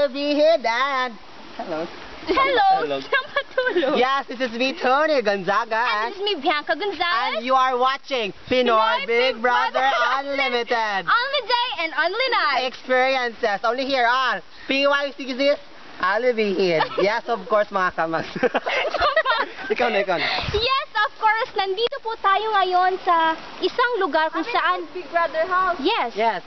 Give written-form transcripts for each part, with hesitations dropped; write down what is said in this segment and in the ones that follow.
Alubihid and... Hello. Hello. Hello. Yes, this is me, Tony Gonzaga. And this is me, Bianca Gonzalez. And you are watching Pinoy Big Brother Unlimited. Only day and only night. Experiences. Only here on PYCZ Alubihid. Yes, of course, mga kamag. Ikaw na. Yes, of course. Nandito po tayo ngayon sa isang lugar kung saan... Big Brother house. Yes. Yes.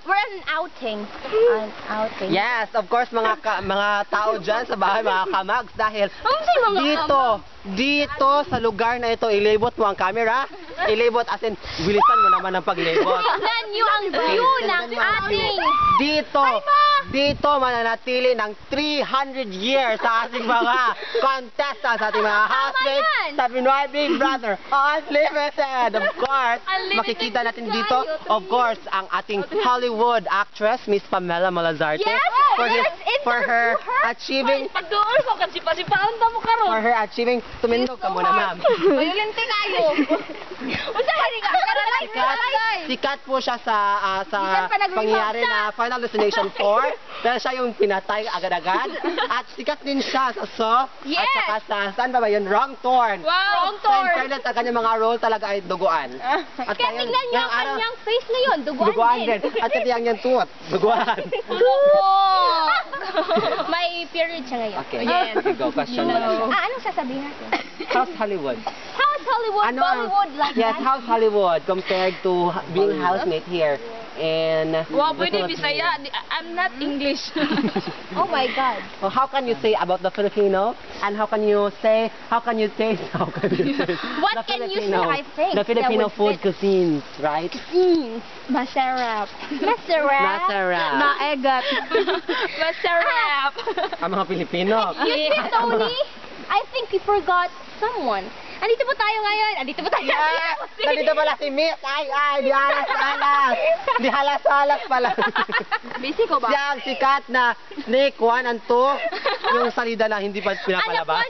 We're at an outing. An outing. Yes, of course, mga tao dyan sa bahay, mga kamags, dahil dito sa lugar na ito, ilibot mo ang camera. Ilibot, as in, bilisan mo naman ang paglibot. Tignan nyo ang view ng ating... Dito mananatili ng 300 years sa ating mga contestants, sa ating mga housemates, sa Pinoy Big Brother Unlimited. Of course, makikita natin dito, of course, ang ating Hollywood actress, Miss Pamela Malazarte. Yes! For her achieving... Pagdoon mo kasi pasipaan ta mo karon. For her achieving... Tumindog ka muna, ma'am. Violente kayo. Usahay ka. Sikat po siya sa pangyayari na Final Destination 4. Dahil siya yung pinatay agad-agad. At sikat din siya sa Saw. Yes! At saka sa, saan ba yun? Wrong Turn. Wow, Wrong Turn. Sa fairness, ang kanyang mga role talaga ay duguan. At Kaya tignan nyo ang kanyang face na yun. duguan din. At katiyang niyang tuwat. Duguan. May period siya ngayon. Okay. Yes. Go. Question mo na siya. Anong sasabihin natin? How's Hollywood? How's Hollywood? Bollywood like Yes, that? how's Hollywood compared to being housemate here? And Wow, pwede Bisaya. I'm not English. Oh my God. well, how can you say about the Filipino? And how can you taste What can you say, I think, the that Filipino would food fit? cuisines, right? Masarap. Masarap. Maegat. Masarap. Ang mga Pilipino. You see, Tony? I think we forgot someone. Andito po tayo ngayon. Yeah! Nandito pala si Miss. Di halas-halas. Di halas-halas pala. Busy ko ba? Siyang sikat na Snake 1 and 2. Yung salida na hindi pa pinapalabas.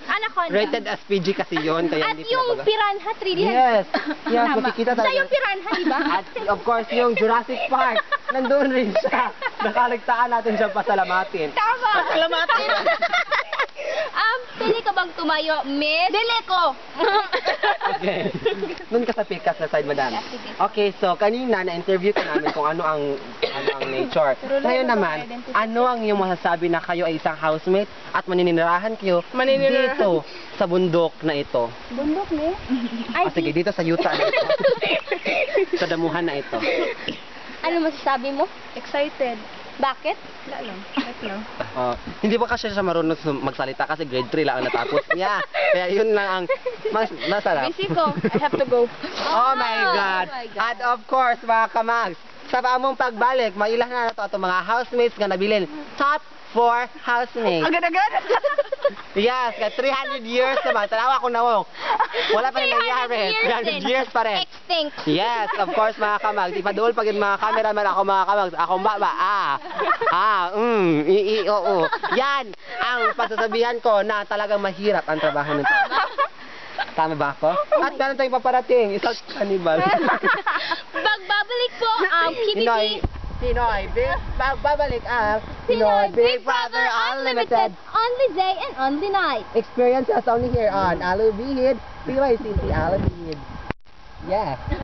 Anaconda. Rated as PG kasi yun. Kaya At hindi yung pinapalabas. piranha 3D. Yes. Yes, makikita Siya talaga. yung piranha, di ba? At of course, yung Jurassic Park. Nandun rin siya. Nakaligtaan natin siya pasalamatin. Tama. Pasalamatin. Pili ka bang tumayo, Miss? Dili ko. Okay. Doon ka sa pikas na side, madam. Okay, so kanina na-interview ka namin kung ano ang nature. Ngayon naman, ano ang iyong masasabi na kayo ay isang housemate at maninirahan kayo dito sa bundok na ito? Bundok, Miss? Sige, dito sa Utah na ito. Sa damuhan na ito. Ano masasabi mo? Excited. Bakit? Wala lang. Hindi pa kasi siya marunong magsalita kasi grade 3 lang ang natapos niya. Kaya yun lang ang masarap. Busy ko. I have to go. Oh my God! At of course, mga kamags, sa among pagbalik, mailan na ito itong mga housemates nga nabilin. Top 4 housemates. Agad-agad. Yes, kaya 300 years naman. Tanawa ko na mo. Wala pa rin nangyari. 300 years pa rin. Extinct. Yes, of course, mga kamags. Ipaduol pag yung mga cameraman ako, mga kamags. Ako ba? Oo. Yan ang pagsasabihan ko na talagang mahirap ang trabaho nito. Tama ba ako? At meron tayong paparating. Isang cannibal. Magbabalik po ang Pinoy babalik ang Pinoy Big Brother Unlimited. Only day and only night. Experiences only here on Alubihid, PYCZ Alubihid. Yeah.